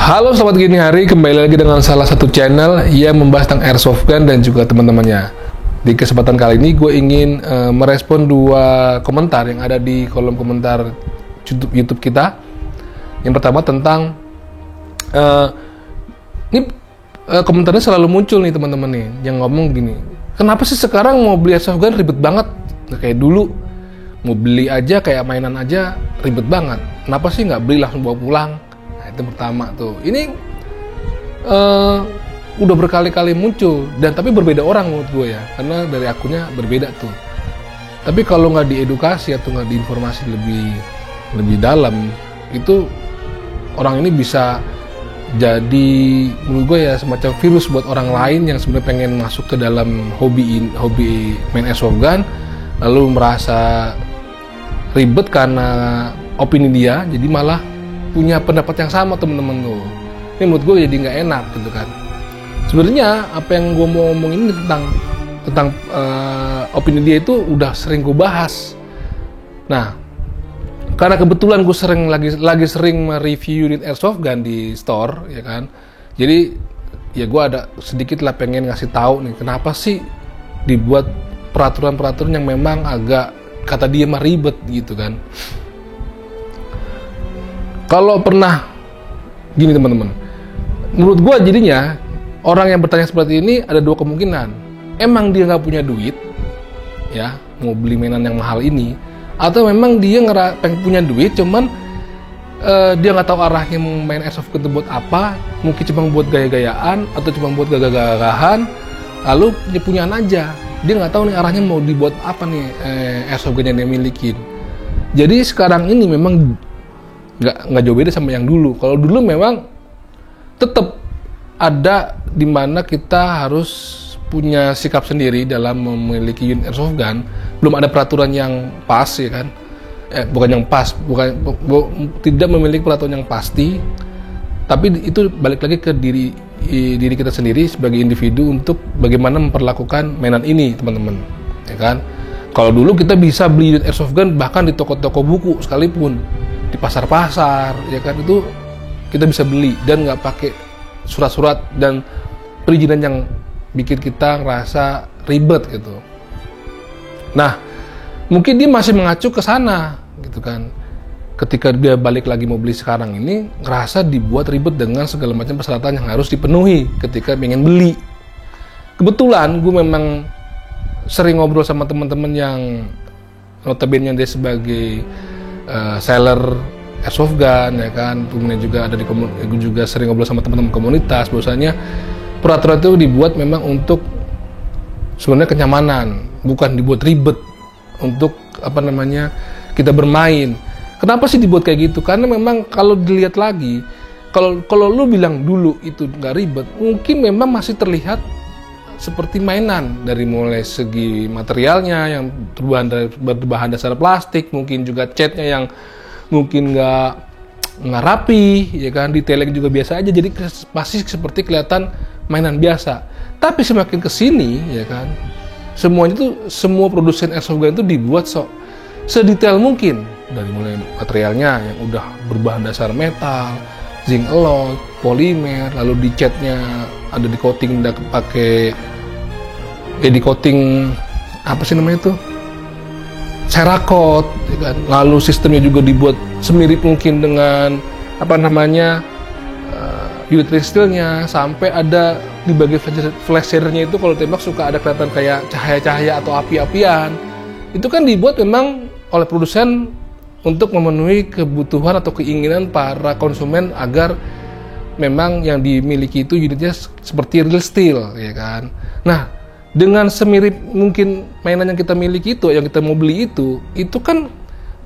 Halo, selamat gini hari, kembali lagi dengan salah satu channel yang membahas tentang airsoft gun dan juga teman-temannya. Di kesempatan kali ini gue ingin merespon dua komentar yang ada di kolom komentar YouTube kita. Yang pertama tentang komentarnya selalu muncul nih teman-teman nih, yang ngomong gini, kenapa sih sekarang mau beli airsoft gun ribet banget? Nah, kayak dulu mau beli aja kayak mainan aja ribet banget. Kenapa sih nggak beli langsung bawa pulang? Nah, itu pertama tuh. Ini udah berkali-kali muncul, dan tapi berbeda orang menurut gue ya, karena dari akunnya berbeda tuh. Tapi kalau nggak diedukasi atau nggak diinformasi lebih dalam, itu orang ini bisa jadi menurut gue ya semacam virus buat orang lain yang sebenarnya pengen masuk ke dalam hobi main airsoft gun, lalu merasa ribet karena opini dia, jadi malah punya pendapat yang sama temen-temen tuh. Ini menurut gue jadi nggak enak gitu kan. Sebenarnya apa yang gue mau ngomongin tentang opini dia itu udah sering gue bahas. Nah, karena kebetulan gue lagi sering mereview unit airsoft gun di store, ya kan. Jadi ya gue ada sedikit lah pengen ngasih tahu nih kenapa sih dibuat peraturan-peraturan yang memang agak kata dia mah ribet gitu kan. Kalau pernah gini teman-teman, menurut gue jadinya orang yang bertanya seperti ini ada dua kemungkinan. Emang dia nggak punya duit, ya mau beli mainan yang mahal ini, atau memang dia pengen punya duit, cuman dia nggak tahu arahnya main airsoft gun buat apa, mungkin cuma buat gaya-gayaan atau cuma buat gagah-gagahan, lalu punyaan aja. Dia nggak tahu nih arahnya mau dibuat apa nih airsoft gun yang dia milikin. Jadi sekarang ini memang nggak jauh beda sama yang dulu. Kalau dulu memang tetap ada di mana kita harus punya sikap sendiri dalam memiliki unit airsoft gun. Belum ada peraturan yang pas, ya kan? Bukan yang pas, tidak memiliki peraturan yang pasti. Tapi itu balik lagi ke diri kita sendiri sebagai individu untuk bagaimana memperlakukan mainan ini, teman-teman. Ya kan? Kalau dulu kita bisa beli unit airsoft gun bahkan di toko-toko buku sekalipun, di pasar-pasar, ya kan, itu kita bisa beli dan nggak pakai surat-surat dan perizinan yang bikin kita ngerasa ribet gitu. Nah, mungkin dia masih mengacu ke sana gitu kan. Ketika dia balik lagi mau beli sekarang ini, ngerasa dibuat ribet dengan segala macam persyaratan yang harus dipenuhi ketika pengen beli. Kebetulan gue memang sering ngobrol sama teman-teman yang notabene dia sebagai seller airsoft gun, ya kan. Kemudian juga ada gue juga sering ngobrol sama teman-teman komunitas, bahwasanya peraturan itu dibuat memang untuk sebenarnya kenyamanan, bukan dibuat ribet untuk kita bermain. Kenapa sih dibuat kayak gitu? Karena memang kalau dilihat lagi, kalau lu bilang dulu itu nggak ribet, mungkin memang masih terlihat seperti mainan, dari mulai segi materialnya yang berbahan dasar plastik, mungkin juga catnya yang mungkin nggak rapi, ya kan, detailnya juga biasa aja, jadi masih seperti kelihatan mainan biasa. Tapi semakin kesini, ya kan, semua produsen airsoft gun itu dibuat sedetail mungkin, dari mulai materialnya yang udah berbahan dasar metal, zinc alloy, polimer, lalu di catnya ada di coating pakai di coating apa sih namanya tuh, Cerakote, ya kan? Lalu sistemnya juga dibuat semirip mungkin dengan unit restilnya, sampai ada di bagian flash shadernya itu kalau tembak suka ada kelihatan kayak cahaya-cahaya atau api-apian. Itu kan dibuat memang oleh produsen untuk memenuhi kebutuhan atau keinginan para konsumen agar memang yang dimiliki itu unitnya seperti real steel, ya kan. Nah, dengan semirip mungkin mainan yang kita miliki itu, yang kita mau beli itu kan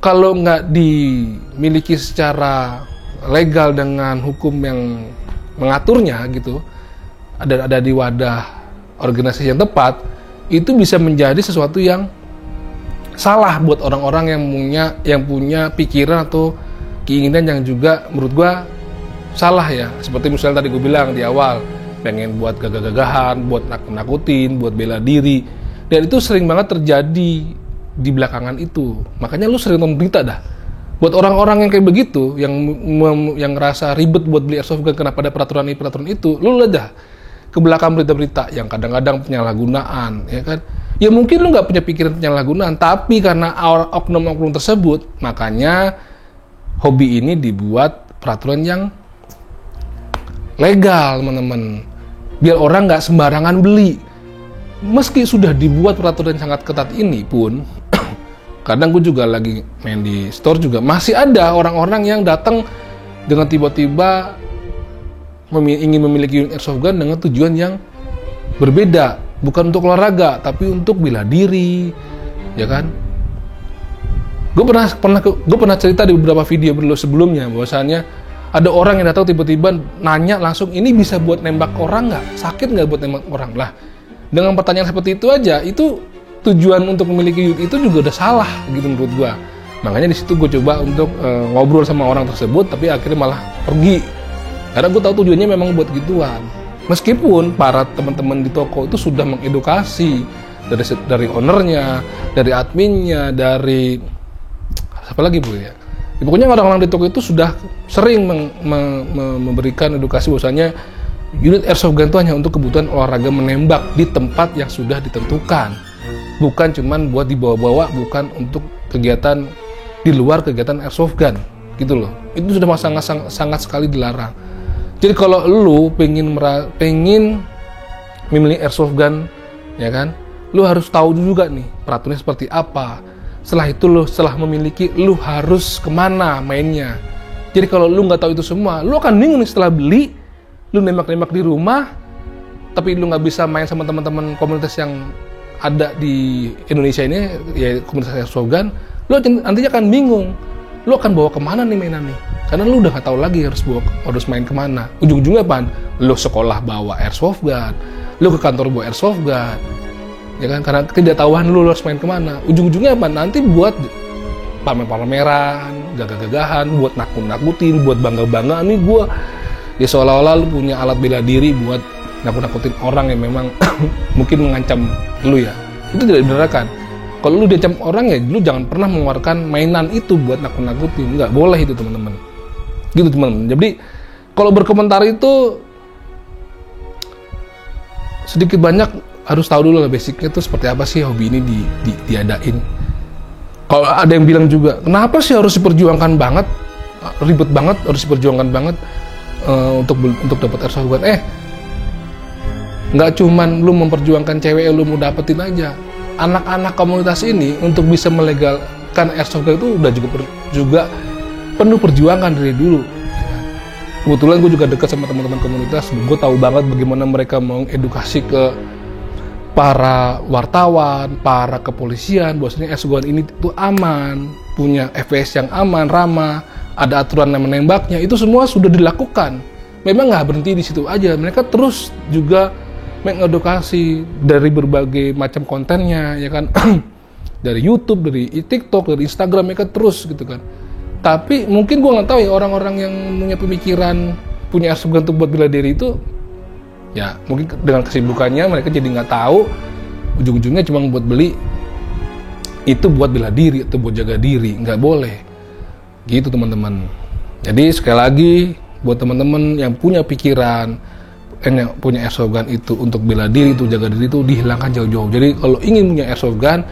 kalau nggak dimiliki secara legal dengan hukum yang mengaturnya gitu, ada di wadah organisasi yang tepat, itu bisa menjadi sesuatu yang salah buat orang-orang yang punya pikiran atau keinginan yang juga menurut gua salah, ya. Seperti misalnya tadi gue bilang di awal, pengen buat gagah-gagahan, buat nakutin, buat bela diri, dan itu sering banget terjadi di belakangan itu. Makanya lu sering nonton berita dah, Buat orang-orang yang kayak begitu, yang ngerasa ribet buat beli airsoft gun karena pada peraturan itu, lu lihat dah ke belakang berita-berita yang kadang-kadang penyalahgunaan, ya kan? Ya mungkin lu nggak punya pikiran penyalahgunaan, tapi karena oknum-oknum tersebut, makanya hobi ini dibuat peraturan yang legal, teman-teman. Biar orang nggak sembarangan beli. Meski sudah dibuat peraturan yang sangat ketat ini pun, kadang gue juga lagi main di store juga, masih ada orang-orang yang datang dengan tiba-tiba ingin memiliki unit airsoft gun dengan tujuan yang berbeda, bukan untuk olahraga, tapi untuk bela diri, ya kan? Gue pernah cerita di beberapa video sebelumnya, bahwasannya ada orang yang datang tiba-tiba nanya langsung, ini bisa buat nembak orang nggak? Sakit nggak buat nembak orang? Lah, dengan pertanyaan seperti itu aja, itu tujuan untuk memiliki unit itu juga udah salah gitu menurut gue. Makanya di situ gue coba untuk ngobrol sama orang tersebut, tapi akhirnya malah pergi. Karena gue tahu tujuannya memang buat gituan. Meskipun para teman-teman di toko itu sudah mengedukasi dari ownernya, dari adminnya, dari apa lagi bu ya. Pokoknya orang-orang di toko itu sudah sering memberikan edukasi bahwasanya unit airsoft gun itu hanya untuk kebutuhan olahraga menembak di tempat yang sudah ditentukan. Bukan cuman buat dibawa-bawa, bukan untuk kegiatan di luar kegiatan airsoft gun, gitu loh. Itu sudah sangat sekali dilarang. Jadi kalau lu pengen memilih airsoft gun, ya kan, lu harus tahu juga nih peraturannya seperti apa. Setelah itu setelah memiliki, lu harus kemana mainnya. Jadi kalau lu nggak tahu itu semua, lu akan bingung nih setelah beli, lu nembak-nembak di rumah, tapi lu nggak bisa main sama teman-teman komunitas yang ada di Indonesia ini, ya komunitas airsoft gun, lu nantinya akan bingung, lu akan bawa kemana nih mainan nih, karena lu udah nggak tahu lagi harus main kemana. Ujung-ujungnya apaan? Lu sekolah bawa airsoft gun, lu ke kantor bawa airsoft gun, ya kan? Karena ketidaktahuan lu harus main kemana. Ujung-ujungnya apa? Nanti buat pamer-pameran, gagah-gagahan, buat nakut-nakutin, buat bangga-bangga nih gua, ya seolah-olah lu punya alat bela diri buat nakut-nakutin orang yang memang mungkin mengancam lu ya. Itu tidak dibenarkan. Kalau lu diancam orang ya lu jangan pernah mengeluarkan mainan itu buat nakut-nakutin. Nggak boleh itu teman-teman. Gitu teman-teman. Jadi kalau berkomentar itu sedikit banyak harus tahu dulu lah basicnya itu seperti apa sih hobi ini diadain. Kalau ada yang bilang juga, kenapa sih harus diperjuangkan banget, ribet banget, harus diperjuangkan banget untuk dapat airsoft gun? Nggak cuman lu memperjuangkan cewek lu mau dapetin aja. Anak-anak komunitas ini untuk bisa melegalkan airsoft gun itu udah juga penuh perjuangan dari dulu. Kebetulan gue juga dekat sama teman-teman komunitas, gue tahu banget bagaimana mereka mengedukasi ke para wartawan, para kepolisian, bahwasanya airsoft gun ini tuh aman, punya FPS yang aman, ramah, ada aturan yang menembaknya, itu semua sudah dilakukan. Memang nggak berhenti di situ aja, mereka terus juga mengedukasi dari berbagai macam kontennya, ya kan, dari YouTube, dari TikTok, dari Instagram, mereka terus gitu kan. Tapi mungkin gue nggak tahu ya orang-orang yang punya pemikiran punya airsoft gun untuk buat bela diri itu, ya mungkin dengan kesibukannya mereka jadi nggak tahu, ujung-ujungnya cuma buat beli itu buat bela diri atau buat jaga diri, nggak boleh, gitu teman-teman. Jadi sekali lagi buat teman-teman yang punya pikiran yang punya airsoft gun itu untuk bela diri, itu jaga diri, itu dihilangkan jauh-jauh. Jadi kalau ingin punya airsoft gun,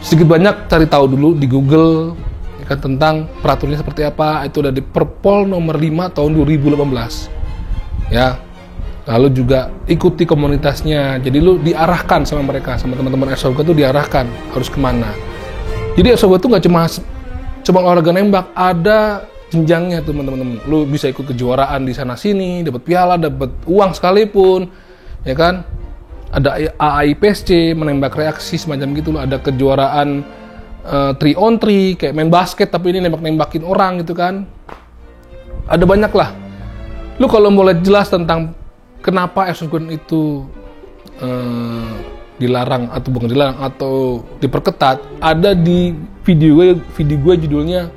sedikit banyak cari tahu dulu di Google ya kan, tentang peraturannya seperti apa. Itu ada di Perpol nomor 5 tahun 2018 ya. Lalu juga ikuti komunitasnya, jadi lu diarahkan sama mereka, sama teman-teman airsoft gun itu diarahkan harus kemana. Jadi airsoft gun itu nggak cuma olahraga nembak, ada jenjangnya tuh teman-teman. Lu bisa ikut kejuaraan di sana sini, dapat piala, dapat uang sekalipun, ya kan? Ada AAIPSC, menembak reaksi semacam gitu. Ada kejuaraan 3-on-3 kayak main basket tapi ini nembak-nembakin orang gitu kan. Ada banyak lah. Lu kalau mau lihat jelas tentang kenapa airsoft gun itu dilarang atau bukan dilarang atau diperketat, ada di video gue judulnya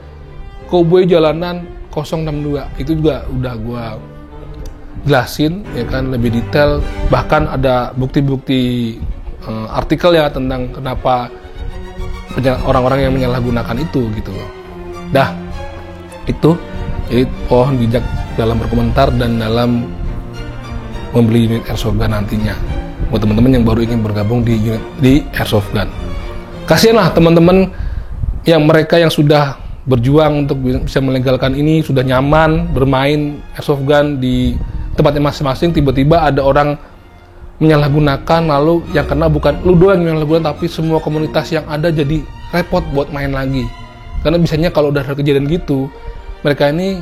Cowboy Jalanan 062. Itu juga udah gue jelasin ya kan lebih detail, bahkan ada bukti-bukti artikel ya tentang kenapa orang-orang yang menyalahgunakan itu gitu loh. Dah, itu. Jadi mohon bijak dalam berkomentar dan dalam membeli unit airsoft gun nantinya. Buat teman-teman yang baru ingin bergabung di airsoft gun, kasihanlah teman-teman yang mereka yang sudah berjuang untuk bisa melegalkan ini, sudah nyaman bermain airsoft gun di tempatnya masing-masing, tiba-tiba ada orang menyalahgunakan, lalu yang kena bukan lu doang yang menyalahgunakan, tapi semua komunitas yang ada jadi repot buat main lagi. Karena biasanya kalau udah ada kejadian gitu, mereka ini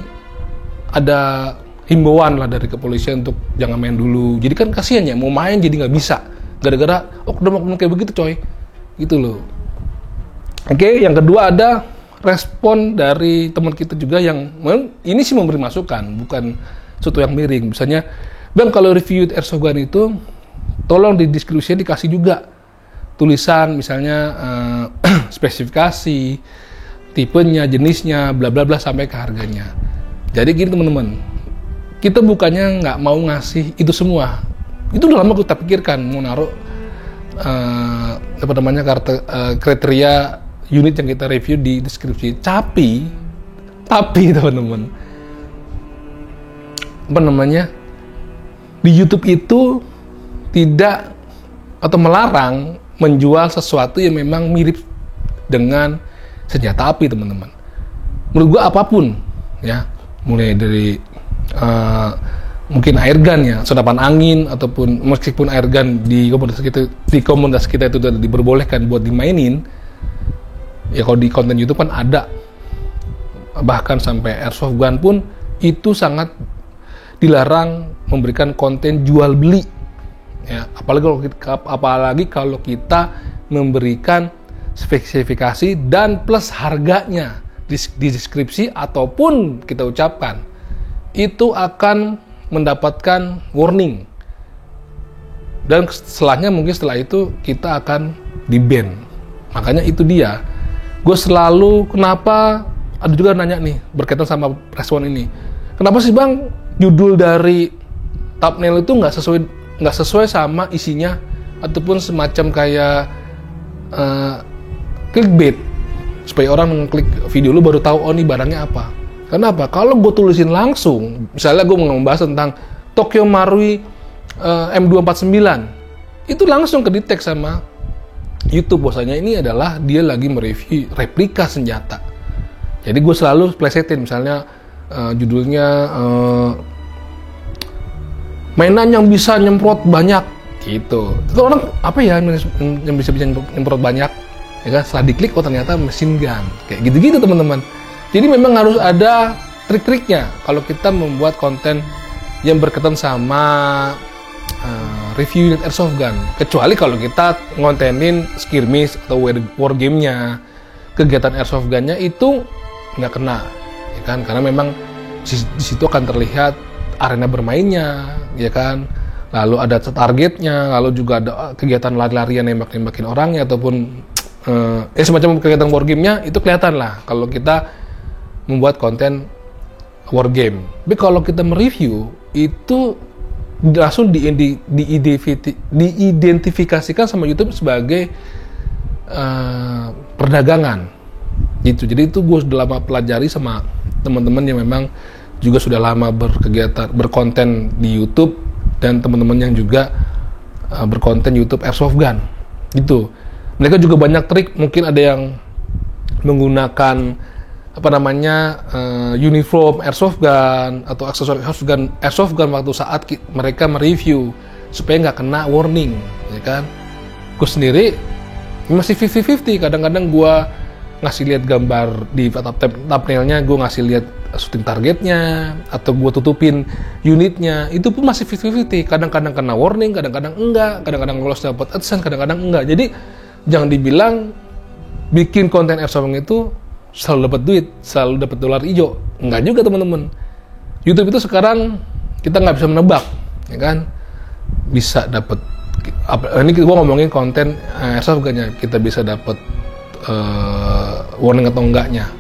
ada himbauan lah dari kepolisian untuk jangan main dulu. Jadi kan kasihan ya, mau main jadi nggak bisa gara-gara udah mau kayak begitu coy, gitu loh. Oke, yang kedua ada respon dari teman kita juga yang ini sih memberi masukan, bukan sesuatu yang miring. Misalnya, Bang, kalau review airsoft gun itu tolong di deskripsinya dikasih juga tulisan misalnya spesifikasi, tipenya, jenisnya, bla bla bla sampai ke harganya. Jadi gini teman-teman, kita bukannya nggak mau ngasih itu semua. Itu udah lama kita pikirkan mau naruh kriteria unit yang kita review di deskripsi. Tapi teman-teman, di YouTube itu tidak atau melarang menjual sesuatu yang memang mirip dengan senjata api, teman-teman. Menurut gua apapun ya, mulai dari mungkin air gun ya, senapan angin, ataupun meskipun air gun di komunitas kita itu sudah diperbolehkan buat dimainin ya. Kalau di konten YouTube kan ada, bahkan sampai airsoft gun pun itu sangat dilarang memberikan konten jual beli ya, apalagi kalau kita memberikan spesifikasi dan plus harganya di deskripsi ataupun kita ucapkan, itu akan mendapatkan warning, dan setelahnya mungkin setelah itu kita akan di-ban. Makanya itu dia, gue selalu, kenapa ada juga nanya nih berkaitan sama respon ini, kenapa sih Bang judul dari thumbnail itu nggak sesuai sama isinya, ataupun semacam kayak clickbait supaya orang mengklik video lu baru tahu oh ini barangnya apa. Kenapa? Kalau gue tulisin langsung, misalnya gue mau membahas tentang Tokyo Marui M249, itu langsung kedetek sama YouTube bahwasanya ini adalah dia lagi mereview replika senjata. Jadi gue selalu plesetin, misalnya judulnya mainan yang bisa nyemprot banyak, gitu. Itu orang apa ya yang bisa nyemprot banyak? Ya kan? Setelah diklik, oh ternyata mesin gun, kayak gitu-gitu teman-teman. Jadi memang harus ada trik-triknya kalau kita membuat konten yang berkaitan sama review unit airsoft gun. Kecuali kalau kita ngontenin skirmish atau war game-nya, kegiatan airsoft gun-nya itu nggak kena, ya kan? Karena memang di situ akan terlihat arena bermainnya, ya kan? Lalu ada targetnya, lalu juga ada kegiatan lari-larian nembak-nembakin orangnya, ataupun semacam kegiatan war game-nya itu kelihatan lah kalau kita membuat konten war game. Tapi kalau kita mereview itu langsung diidentifikasikan sama YouTube sebagai perdagangan gitu. Jadi itu gue sudah lama pelajari sama teman-teman yang memang juga sudah lama berkonten di YouTube, dan teman-teman yang juga berkonten YouTube airsoft gun gitu. Mereka juga banyak trik, mungkin ada yang menggunakan uniform airsoft gun atau aksesoris airsoft gun waktu saat mereka mereview supaya nggak kena warning, ya kan? Gue sendiri masih 50-50. Kadang-kadang gue ngasih lihat gambar di thumbnailnya, gue ngasih lihat shooting targetnya, atau gue tutupin unitnya, itu pun masih 50-50. Kadang-kadang kena warning, kadang-kadang enggak, kadang-kadang lolos dapat AdSense, kadang-kadang enggak. Jadi jangan dibilang bikin konten airsoft itu selalu dapat duit, selalu dapat dolar hijau. Enggak juga teman-teman. YouTube itu sekarang kita nggak bisa menebak, ya kan? Bisa dapat. Ini gue ngomongin konten airsoft gun-nya, kita bisa dapat warning atau enggaknya,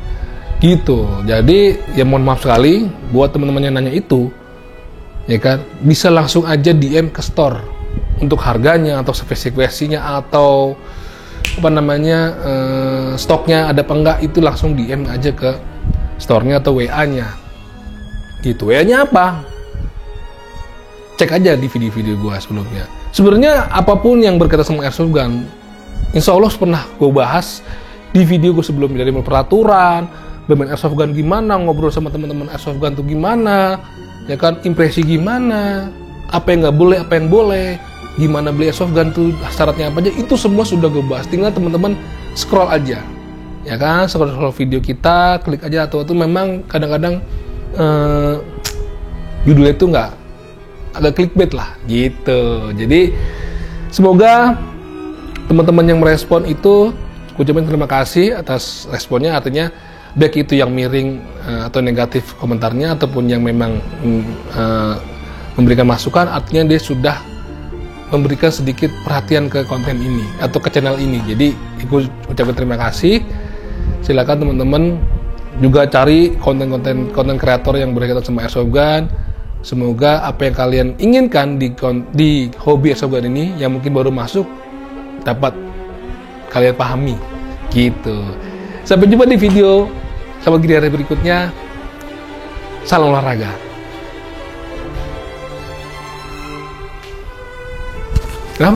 gitu. Jadi ya mohon maaf sekali buat teman-teman yang nanya itu, ya kan? Bisa langsung aja DM ke store untuk harganya atau spesifikasinya atau stoknya ada apa enggak, itu langsung DM aja ke store-nya atau WA-nya. Gitu. WA-nya apa? Cek aja di video-video gue sebelumnya. Sebenarnya apapun yang berkaitan sama airsoft gun, insya Allah pernah gue bahas di video gue sebelumnya, dari peraturan, bermain airsoft gun gimana, ngobrol sama teman-teman airsoft gun tuh gimana, ya kan, impresi gimana, apa yang nggak boleh, apa yang boleh, gimana beli airsoft gun tuh syaratnya apa aja, itu semua sudah gue bahas. Tinggal teman-teman scroll aja, ya kan, scroll video kita, klik aja. Atau memang kadang-kadang judulnya itu nggak, agak clickbait lah gitu. Jadi semoga teman-teman yang merespon itu, ucapin terima kasih atas responnya. Artinya baik itu yang miring atau negatif komentarnya, ataupun yang memang memberikan masukan, artinya dia sudah memberikan sedikit perhatian ke konten ini atau ke channel ini. Jadi aku ucapkan terima kasih. Silakan teman-teman juga cari konten kreator yang berkaitan sama airsoft gun. Semoga apa yang kalian inginkan di hobi airsoft gun ini yang mungkin baru masuk dapat kalian pahami gitu. Sampai jumpa di video sama gini hari berikutnya. Salam olahraga.